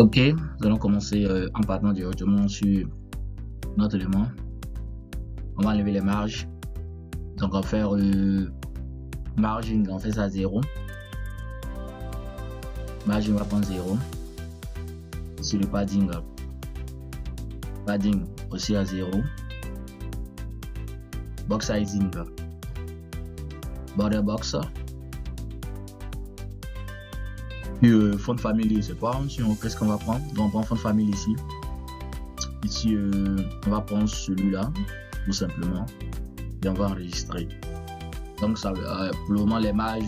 Ok, nous allons commencer en partant directement sur notre élément. On va enlever les marges. Donc on va faire margin, on fait ça à 0. Margin, on va prendre 0. Sur le padding, padding aussi à 0. Box sizing, border box. Puis font family, c'est pas qu'est-ce qu'on va prendre. Donc on prend font family ici. Ici on va prendre celui-là tout simplement et on va enregistrer. Donc ça pour le moment les marges,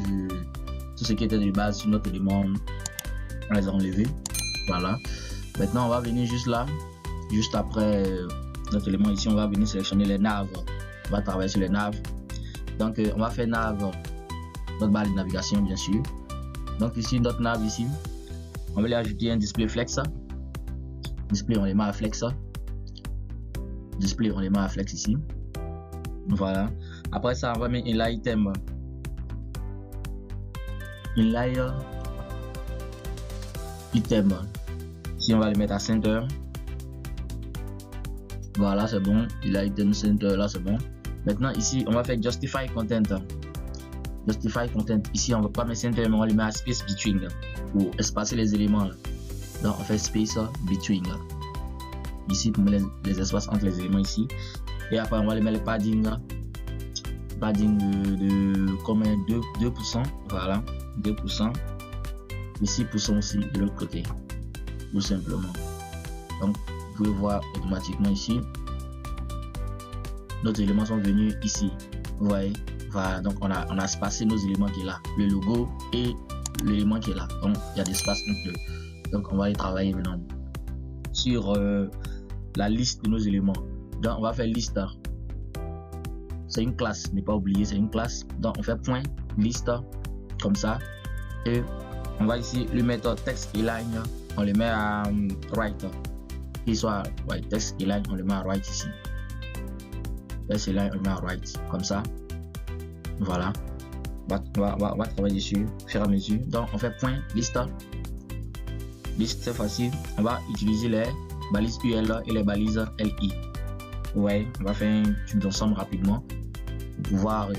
tout ce qui était de base sur notre élément, on les a enlevés. Voilà. Maintenant on va venir juste là, juste après notre élément ici, on va venir sélectionner les naves. On va travailler sur les naves. Donc on va faire nav, notre barre de navigation bien sûr. Donc ici notre nav ici, on va lui ajouter un display flex. Display on les met à flex. Display on les met à flex ici. Voilà. Après ça on va mettre inlay item. Inlay item. Ici on va les mettre à center. Voilà c'est bon. Inlay item center là c'est bon. Maintenant ici on va faire justify content. Justify content, ici on va pas mettre center mais on va lui mettre à space between pour espacer les éléments. Donc on fait space between ici pour mettre les espaces entre les éléments ici. Et après on va lui mettre le padding, padding de combien, 2%, voilà 2%, et 6% aussi de l'autre côté tout simplement. Donc vous pouvez voir automatiquement ici nos éléments sont venus ici, vous voyez. Voilà, donc on a espacé nos éléments qui est là, le logo et l'élément qui est là. Donc il y a des espaces entre eux. Donc on va y travailler maintenant sur la liste de nos éléments. Donc on va faire liste. C'est une classe, n'est pas oublié, c'est une classe. Donc on fait point liste comme ça et on va ici lui mettre text align, on le met à right. Qu'il soit right, text align, on le met à right ici. Text align, on le met à right comme ça. Voilà, on va travailler dessus au fur et à mesure. Donc on fait point liste. Liste c'est facile. On va utiliser les balises UL et les balises LI. Ouais, on va faire un tube d'ensemble rapidement pour pouvoir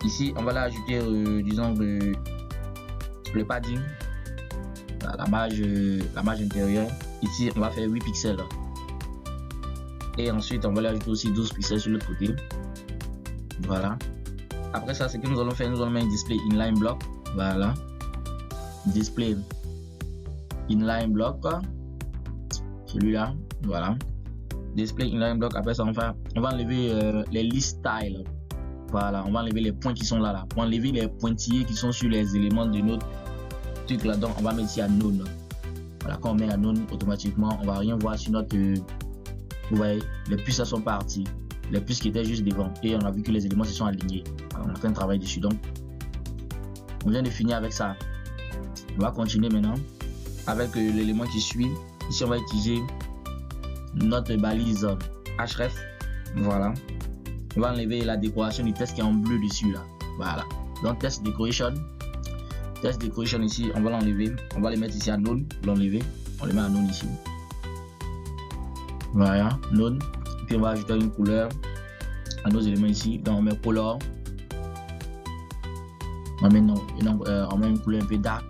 ici on va là ajouter disons le padding, la marge intérieure. Ici on va faire 8 pixels et ensuite on va là ajouter aussi 12 pixels sur l'autre côté. Voilà. Après ça, ce que nous allons faire, nous allons mettre un display inline block. Voilà. Display inline block. Celui-là. Voilà. Display inline block. Après ça, on va enlever les list style. Voilà. On va enlever les points qui sont là. Pour enlever les pointillés qui sont sur les éléments de notre truc là. Donc, on va mettre ici à none. Voilà. Quand on met à none, automatiquement, on va rien voir sur notre. Vous voyez, les puces sont parties. Les puces qui étaient juste devant et on a vu que les éléments se sont alignés. Alors, on a fait un travail dessus, donc on vient de finir avec ça. On va continuer maintenant avec l'élément qui suit. Ici on va utiliser notre balise href. Voilà, on va enlever la décoration du test qui est en bleu dessus là. Voilà, donc test decoration ici on va l'enlever, on va les mettre ici à none, l'enlever, on les met à none ici. Voilà, none. Puis on va ajouter une couleur à nos éléments ici. Donc on met color. On met une couleur un peu dark.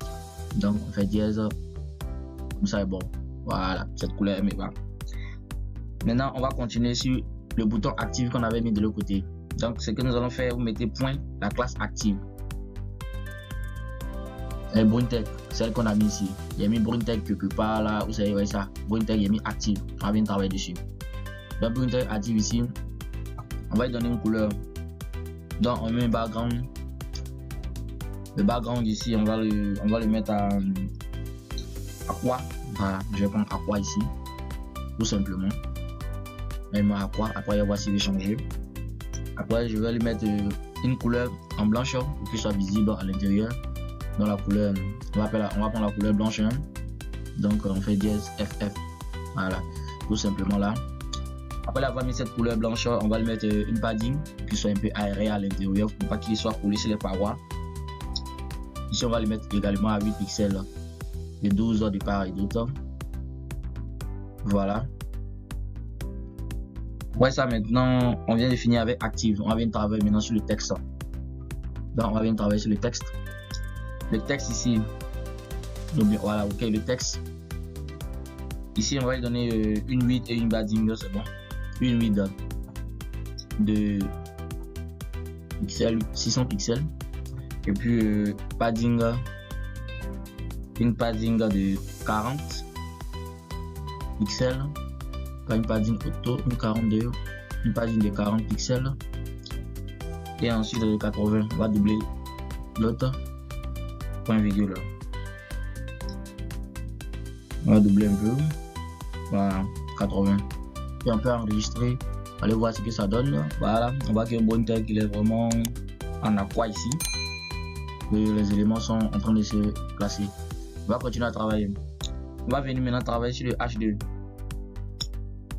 Donc on fait dièse. Comme ça est bon. Voilà, cette couleur est bien. Maintenant on va continuer sur le bouton active qu'on avait mis de l'autre côté. Donc ce que nous allons faire, vous mettez point la classe active. Et BruinTech, celle qu'on a mis ici. Il y a mis BruinTech quelque part là. Vous savez, ça. BruinTech il a mis active. On va bien travailler dessus. Donc BruinTech active ici, on va lui donner une couleur. Donc on met un background. Le background ici, on va le mettre à aqua. Voilà, je vais prendre aqua ici, tout simplement. Je mets aqua. Après il va voir s'il veut changer. Après je vais lui mettre une couleur en blanche pour qu'il soit visible à l'intérieur. Dans la couleur, on va prendre la couleur blanche. Donc on fait dièse FF. Voilà, tout simplement là. Après avoir mis cette couleur blanche, on va lui mettre une padding qui soit un peu aéré à l'intérieur pour pas qu'il soit collé sur les parois. Ici on va lui mettre également à 8 pixels. de 12 de part et d'autre. Voilà. Ouais, ça maintenant, on vient de finir avec Active. On vient de travailler maintenant sur le texte. Donc, on vient de travailler sur le texte. Le texte ici, voilà, ok, le texte. Ici, on va lui donner une width et une padding, c'est bon. Une width de pixels, 600 pixels. Et puis, padding, une padding de 40 pixels. Pas une padding auto, une padding de 40 pixels. Et ensuite, de 80, on va doubler l'autre. Point virgule. On va doubler un peu. Voilà, 80. Et on peut enregistrer. Allez voir ce que ça donne. Voilà, on voit que le moniteur il est vraiment en aqua ici. Et les éléments sont en train de se placer. On va continuer à travailler. On va venir maintenant travailler sur le H2.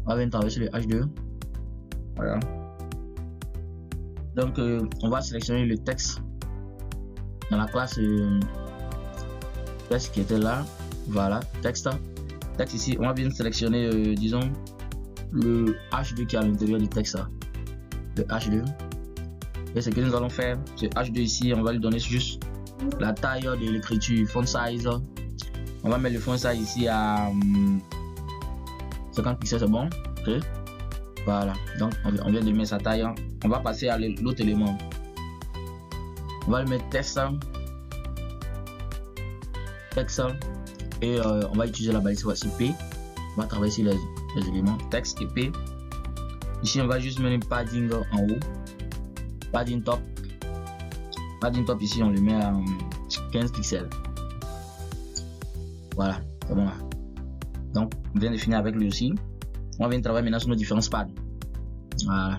On va venir travailler sur le H2. Voilà. Donc, on va sélectionner le texte dans la classe texte qui était là. Voilà, texte. Texte ici, on va bien sélectionner, disons, le H2 qui est à l'intérieur du texte. Le H2. Et ce que nous allons faire, ce H2 ici, on va lui donner juste la taille de l'écriture, font size. On va mettre le font size ici à 50 pixels, c'est bon. Ok. Voilà, donc on vient de mettre sa taille. On va passer à l'autre élément. On va le mettre texte. Texte. Et on va utiliser la balise voici P. On va travailler sur les éléments texte et P. Ici, on va juste mettre un padding en haut. Padding top. Padding top ici, on le met à 15 pixels. Voilà, c'est bon là. Donc, on vient de finir avec lui aussi. On vient de travailler maintenant sur nos différents pads. Voilà.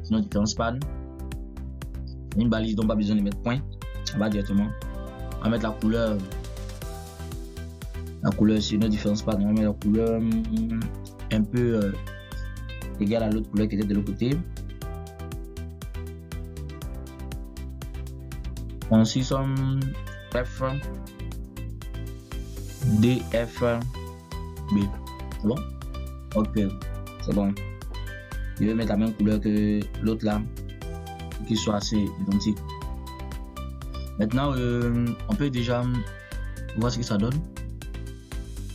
Sur nos différents pads. Une balise dont pas besoin de mettre point. On va directement. On va mettre la couleur. La couleur sur nos différents pads. On va mettre la couleur un peu égale à l'autre couleur qui était de l'autre côté. Ensuite, sommes F, D, F, B. C'est bon? Ok, c'est bon. Je vais mettre la même couleur que l'autre là, pour qu'il soit assez identique. Maintenant, on peut déjà voir ce que ça donne.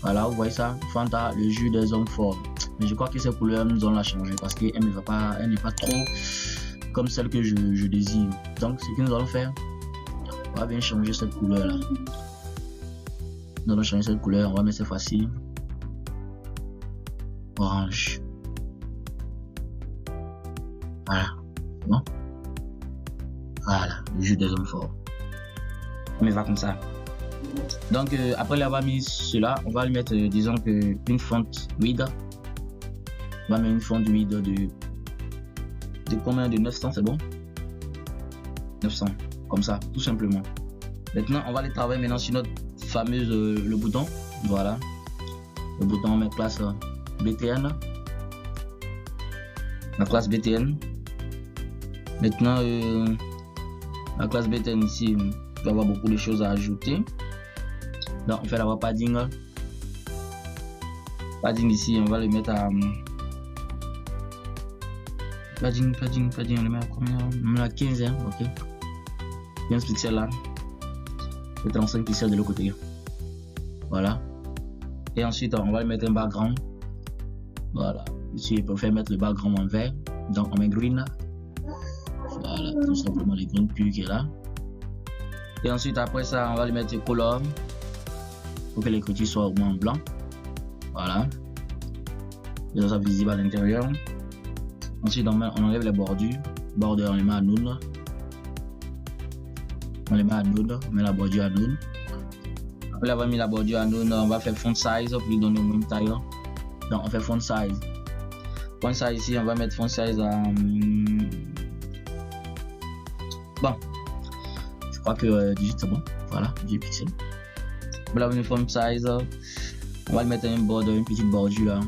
Voilà, vous voyez ça, Fanta, le jus des hommes forts. Mais je crois que cette couleur, nous allons la changer parce qu'elle ne va pas, elle n'est pas trop comme celle que je désire. Donc, ce que nous allons faire, on va bien changer cette couleur là. Nous allons changer cette couleur, on va mettre cette fois-ci orange. Voilà, bon. Voilà, le jeu des hommes forts. On y va comme ça. Donc après l'avoir mis cela, on va lui mettre, disons que une fonte vide. On va mettre une fonte vide de combien? De 900, c'est bon? 900, comme ça, tout simplement. Maintenant, on va aller travailler maintenant sur notre fameuse le bouton. Voilà, le bouton, on met classe BTN. La classe BTN. Maintenant, la classe BTN ici, il va y avoir beaucoup de choses à ajouter. Donc, on fait la padding. Padding ici, on va le mettre à padding, on le met à combien? On met à 15, hein, ok. 15 pixels là. Et 35 pixels de l'autre côté. Voilà. Et ensuite, on va le mettre un background. Voilà. Ici, on peut faire mettre le background en vert. Donc, on met green. Voilà, tout simplement les green pure qui est là. Et ensuite, après ça, on va lui mettre color pour que l'écriture soit au moins en blanc. Voilà. Et ça, visible à l'intérieur. Ensuite, on enlève les bordures. Border, on les met à none. On les met à none. On met la bordure à none. Après avoir mis la bordure à none, on va faire font size pour lui donner une même taille. Donc, on fait font size. Font size ici, on va mettre font size à. Bon. Je crois que 18 c'est bon. Voilà, 10 pixels. Voilà, une font size. On va lui mettre une petite bordure là.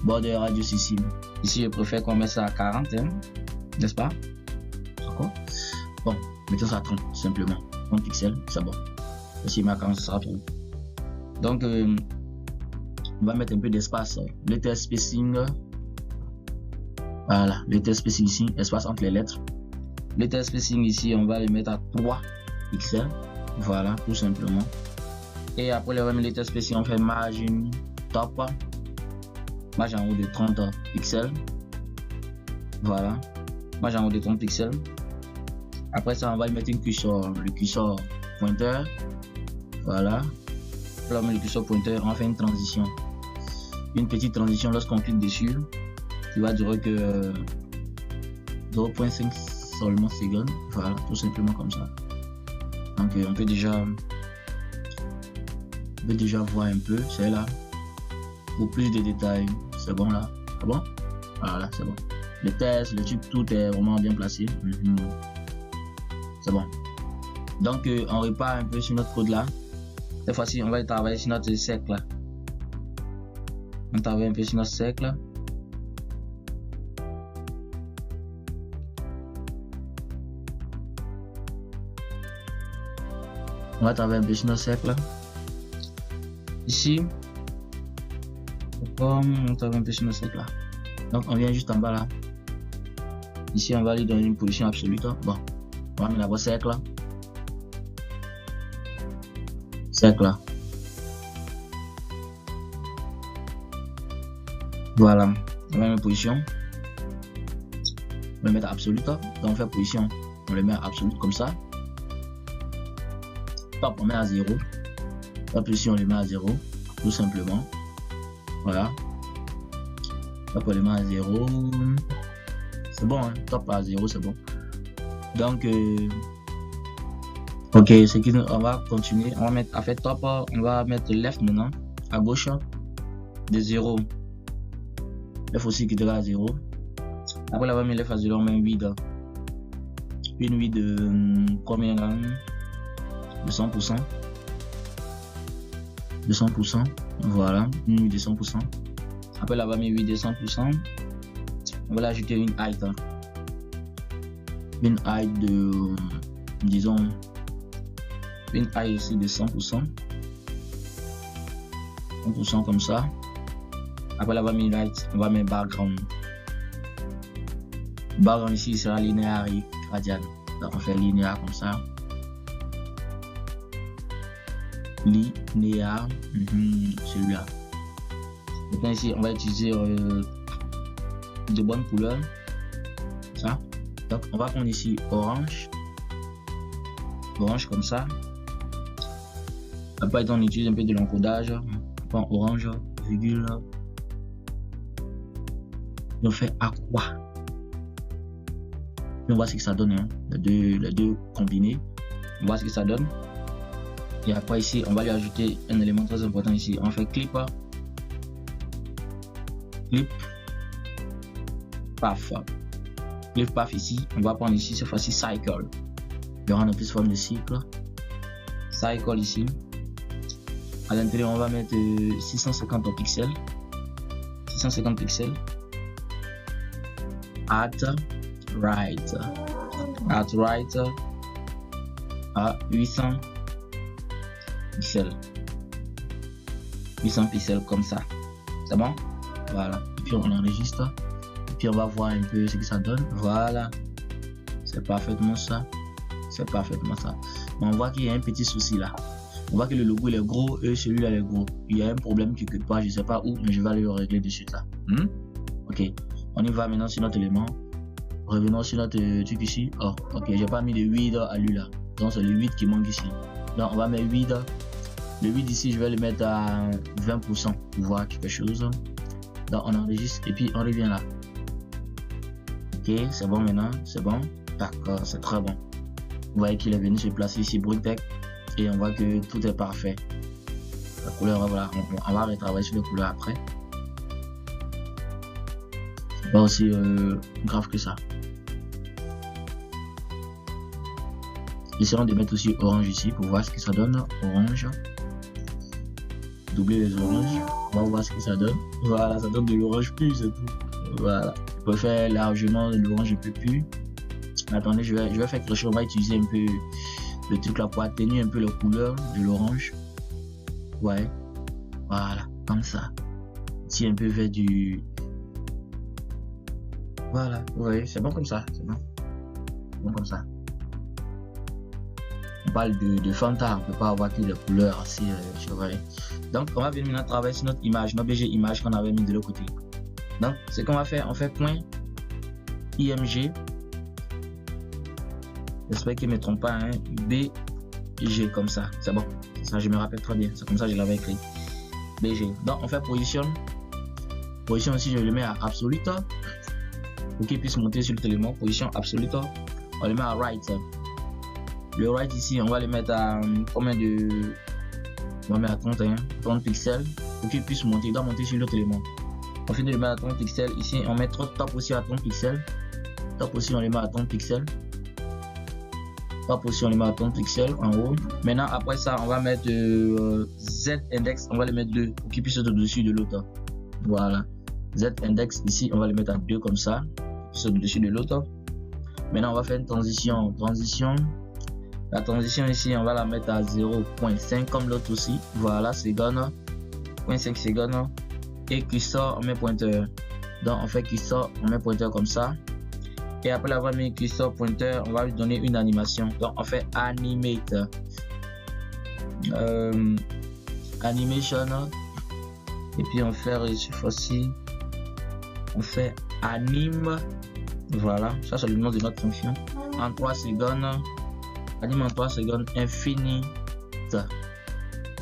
Border radius ici. Ici, je préfère qu'on mette ça à 40, hein, n'est-ce pas? D'accord. Bon, mettons ça à 30 simplement. 30 pixels, c'est bon. Si marquant, ce sera trop. Donc, on va mettre un peu d'espace. Le test spacing. Voilà, le test spacing ici, espace entre les lettres. Le test spacing ici, on va le mettre à 3 pixels. Voilà, tout simplement. Et après le test spacing, on fait margin top. Marge en haut de 30 pixels. Voilà. Marge en haut de 30 pixels. Après ça, on va y mettre une curseur, le curseur pointeur. Voilà. Là, on met le curseur pointeur, on fait une transition. Une petite transition lorsqu'on clique dessus. Qui va durer que 0.5 seulement secondes. Voilà, tout simplement comme ça. Donc on peut déjà voir un peu, c'est là. Pour plus de détails, c'est bon là. C'est bon? Voilà, c'est bon. Le test, le truc, tout est vraiment bien placé. C'est bon. Donc on repart un peu sur notre code là. Cette fois-ci, on va travailler sur notre cercle là. On travaille un peu sur notre cercle. On va travailler un peu sur notre cercle. Ici, on travaille un peu sur notre cercle là. Donc on vient juste en bas là. Ici, on va aller dans une position absolue. Bon, on va mettre d'abord cercle là. Cercle là. Voilà, on va mettre position. On va le mettre à absolute. Donc on fait position, on le met à absolute comme ça. Top, on met à 0. La position, on le met à 0, tout simplement. Voilà. Top, on le met à 0. C'est bon, hein? Top à 0, c'est bon. Donc, ok, on va continuer. On va mettre, à fait top, on va mettre left maintenant, à gauche, de 0. Left aussi qui devra à 0. Après, là, on va mettre left à 0, on met un vide. Une vide de combien de 100%. De 100%. Voilà, une vide de 100%. Après, là, on va mettre 8 de 100%. On va ajouter une height. Une height de, disons, une height ici de 100%. 100% comme ça. Après, là, on va mettre height, on va mettre background. Background ici sera linéaire et radial. Donc, on fait linéaire comme ça. Linéaire, celui-là. Maintenant, ici, on va utiliser de bonnes couleurs. Ça. Donc, on va prendre ici orange. Orange comme ça. Après, on utilise un peu de l'encodage. On prend orange, virgule. Et on fait aqua. Et on voit ce que ça donne. Hein. Les deux combinés. On voit ce que ça donne. Et après, ici, on va lui ajouter un élément très important ici. On fait clip. Clip. Path. Clip path ici. On va prendre ici, cette fois-ci, cycle. Il y aura une petite forme de cycle. Cycle ici. À l'intérieur, on va mettre 650 pixels. 650 pixels. At right. At right. À 800 pixels. 800 pixels comme ça. C'est bon? Voilà. Et puis on enregistre. Et puis on va voir un peu ce que ça donne. Voilà. C'est parfaitement ça. C'est parfaitement ça. Mais on voit qu'il y a un petit souci là. On voit que le logo il est gros et celui-là il est gros. Il y a un problème quelque part, je sais pas où, mais je vais aller le régler de suite là. Ok. On y va maintenant sur notre élément. Revenons sur notre truc ici. Oh, ok. J'ai pas mis de 8 à lui là. Donc c'est le 8 qui manque ici. Donc on va mettre 8. Le 8 ici, je vais le mettre à 20% pour voir quelque chose. Donc on enregistre et puis on revient là. Ok, c'est bon maintenant, c'est bon. D'accord, c'est très bon. Vous voyez qu'il est venu se placer ici BruteText et on voit que tout est parfait. La couleur, voilà, on va retravailler sur les couleurs après. C'est pas aussi grave que ça. Essayons de mettre aussi orange ici pour voir ce que ça donne. Orange. Doubler les oranges. On va voir ce que ça donne. Voilà, ça donne de l'orange plus et tout. Voilà. Je peux faire largement de l'orange un peu plus. Attendez, je vais faire quelque chose. On va utiliser un peu le truc là pour atténuer un peu la couleur de l'orange. Ouais, voilà, comme ça. Ici un peu vers du... Voilà, ouais, c'est bon comme ça, c'est bon. Bon comme ça. On parle de Fanta, on ne peut pas avoir que des couleurs assez chevrées. Donc on va venir maintenant travailler sur notre image, notre BG image qu'on avait mis de l'autre côté. Donc ce qu'on va faire, on fait point IMG. J'espère qu'ils ne me trompent pas, hein. BG comme ça, c'est bon. Ça je me rappelle très bien, c'est comme ça que je l'avais écrit. BG. Donc on fait position. Position aussi je le mets à absolute pour qu'il puisse monter sur l'élément. Position absolute. On le met à right. Le right ici, on va le mettre à combien de... On va mettre à 30 pixels pour qu'il puisse monter. Il doit monter sur l'autre élément. On finit de le mettre à 30 pixels. Ici, on met top aussi à 30 pixels. Top aussi, on le met à 30 pixels. Top aussi, on le met à 30 pixels en haut. Maintenant, après ça, on va mettre Z index. On va le mettre 2 pour qu'il puisse être au-dessus de l'autre. Voilà. Z index ici, on va le mettre à 2 comme ça. Pour au-dessus de l'autre. Maintenant, on va faire une transition. La transition ici, on va la mettre à 0.5 comme l'autre aussi. Voilà, seconde. 0.5 secondes. Et cursor, on met pointeur. Donc, on fait cursor, on met pointeur comme ça. Et après avoir mis cursor pointeur, on va lui donner une animation. Donc, on fait animate. Animation. Et puis, on fait cette fois-ci. On fait anime. Voilà, ça c'est le nom de notre fonction. En 3 secondes. Anime en 3 secondes infinite.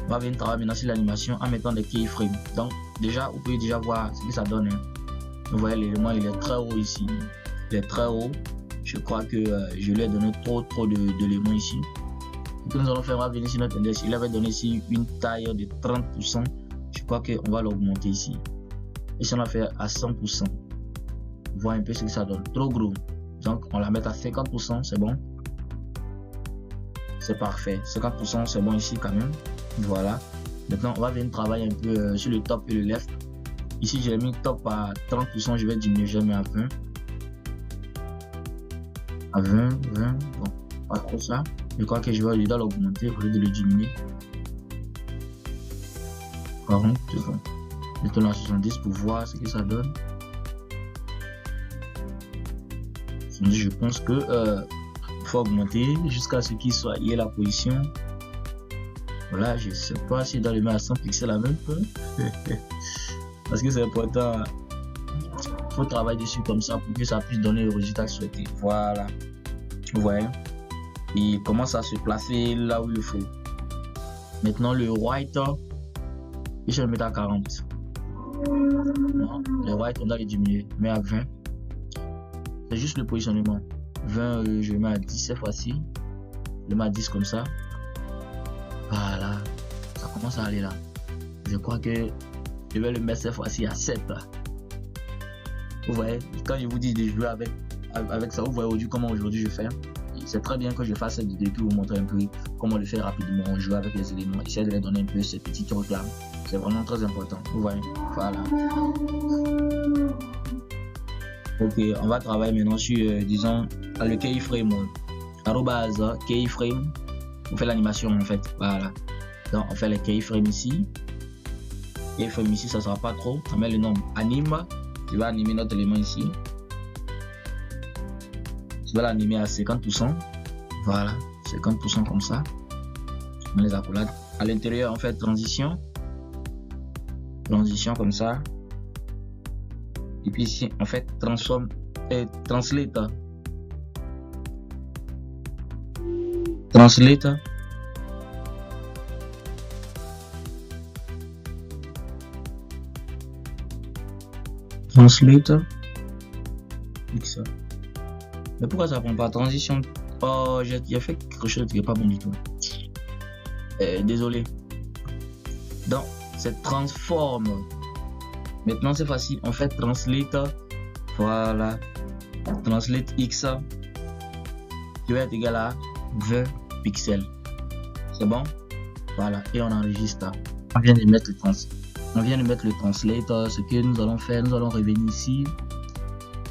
On va venir travailler maintenant sur l'animation en mettant des keyframes. Donc déjà vous pouvez déjà voir ce que ça donne. Vous voyez l'élément il est très haut ici. Il est très haut. Je crois que je lui ai donné trop d'éléments ici. Ce que nous allons faire, on va venir sur notre index. Il avait donné ici une taille de 30%. Je crois qu'on va l'augmenter ici. Et si on la fait à 100%, voir un peu ce que ça donne. Trop gros. Donc on la met à 50%, c'est bon. C'est parfait. 50% c'est bon ici quand même. Voilà. Maintenant on va venir travailler un peu sur le top et le left. Ici j'ai mis top à 30%, je vais diminuer, je mets à 20. À 20. Bon, pas trop ça. Je crois que je vais l'augmenter au lieu de le diminuer. 40, c'est bon. Mettons à 70 pour voir ce que ça donne. Je pense que faut augmenter jusqu'à ce qu'il soit y ait la position. Voilà, je sais pas si dans le mettre à 100 pixels la même peu. Parce que c'est important. Il faut travailler dessus comme ça pour que ça puisse donner le résultat souhaité. Voilà. Vous voyez. Il commence à se placer là où il faut. Maintenant le white, je vais le mettre à 40. Non, le white on doit le diminuer, mais à 20. C'est juste le positionnement. 20, je le mets à 10 cette fois-ci. Je le mets à 10 comme ça. Voilà. Ça commence à aller là. Je crois que je vais le mettre cette fois-ci à 7. Vous voyez, quand je vous dis de jouer avec ça, vous voyez aujourd'hui comment aujourd'hui je fais. C'est très bien que je fasse cette vidéo pour vous montrer un peu comment le faire rapidement, jouer avec les éléments, essayer de les donner un peu ces petits trucs là. C'est vraiment très important. Vous voyez, voilà. Ok, on va travailler maintenant sur, disons, le keyframe. Arrobase keyframe. On fait l'animation en fait. Voilà. Donc on fait les keyframes ici. Keyframe ici, ça sera pas trop. On met le nom anime. Tu vas animer notre élément ici. Tu vas l'animer à 50%. Voilà, 50% comme ça. On met les accolades. À l'intérieur, on fait transition. Transition comme ça. Et puis ici, on fait transform et translate. Translate. Translate. Ça. Mais pourquoi ça prend pas transition? Oh, j'ai fait quelque chose qui est pas bon du tout. Désolé. Donc, c'est transforme. Maintenant, c'est facile. On fait translate. Voilà. Translate X qui va être égal à 20 pixels. C'est bon? Voilà. Et on enregistre. On vient de mettre le translate. Ce que nous allons faire, nous allons revenir ici.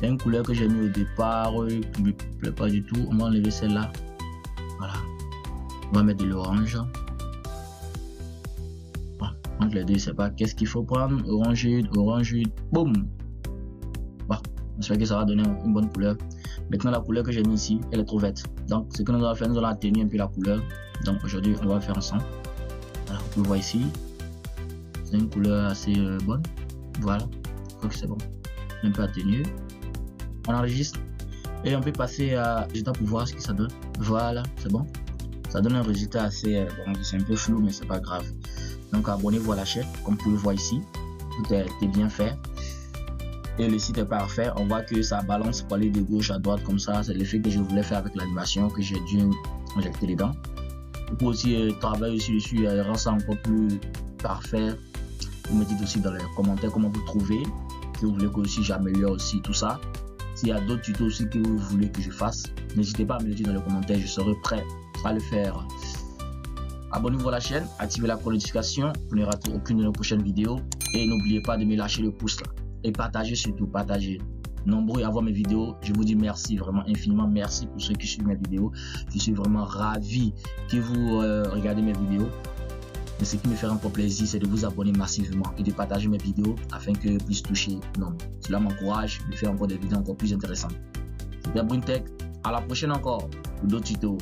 Il y a une couleur que j'ai mis au départ qui ne me plaît pas du tout. On va enlever celle-là. Voilà. On va mettre de l'orange. Bon, entre les deux, je sais pas qu'est-ce qu'il faut prendre. Orange, boum. Bon, j'espère que ça va donner une bonne couleur. Maintenant, la couleur que j'ai mis ici, elle est trop verte. Donc, ce que nous allons faire, nous allons atténuer un peu la couleur. Donc, aujourd'hui, on va faire ensemble. Voilà, vous pouvez voir ici. C'est une couleur assez bonne. Voilà, je crois que c'est bon. Un peu atténué. On enregistre. Et on peut passer à résultat pour voir ce que ça donne. Voilà, c'est bon. Ça donne un résultat assez bon, c'est un peu flou, mais c'est pas grave. Donc abonnez-vous à la chaîne, comme vous pouvez voir ici. Tout est bien fait. Et le site est parfait. On voit que ça balance pour aller de gauche à droite comme ça. C'est l'effet que je voulais faire avec l'animation que j'ai dû injecter dedans. Vous pouvez aussi travailler aussi dessus et rendre ça encore plus parfait. Vous me dites aussi dans les commentaires comment vous trouvez. Si vous voulez que aussi j'améliore aussi tout ça. S'il y a d'autres tutos aussi que vous voulez que je fasse, n'hésitez pas à me le dire dans les commentaires, je serai prêt à le faire. Abonnez-vous à la chaîne, activez la notification pour ne rater aucune de nos prochaines vidéos. Et n'oubliez pas de me lâcher le pouce là. Et partagez surtout, partagez. Nombreux à voir mes vidéos, je vous dis merci, vraiment infiniment merci pour ceux qui suivent mes vidéos. Je suis vraiment ravi que vous regardez mes vidéos. Mais ce qui me fait encore plaisir, c'est de vous abonner massivement et de partager mes vidéos afin que je puisse toucher nombre. Cela m'encourage de faire encore des vidéos encore plus intéressantes. C'était BrunTech. À la prochaine encore pour d'autres tutos.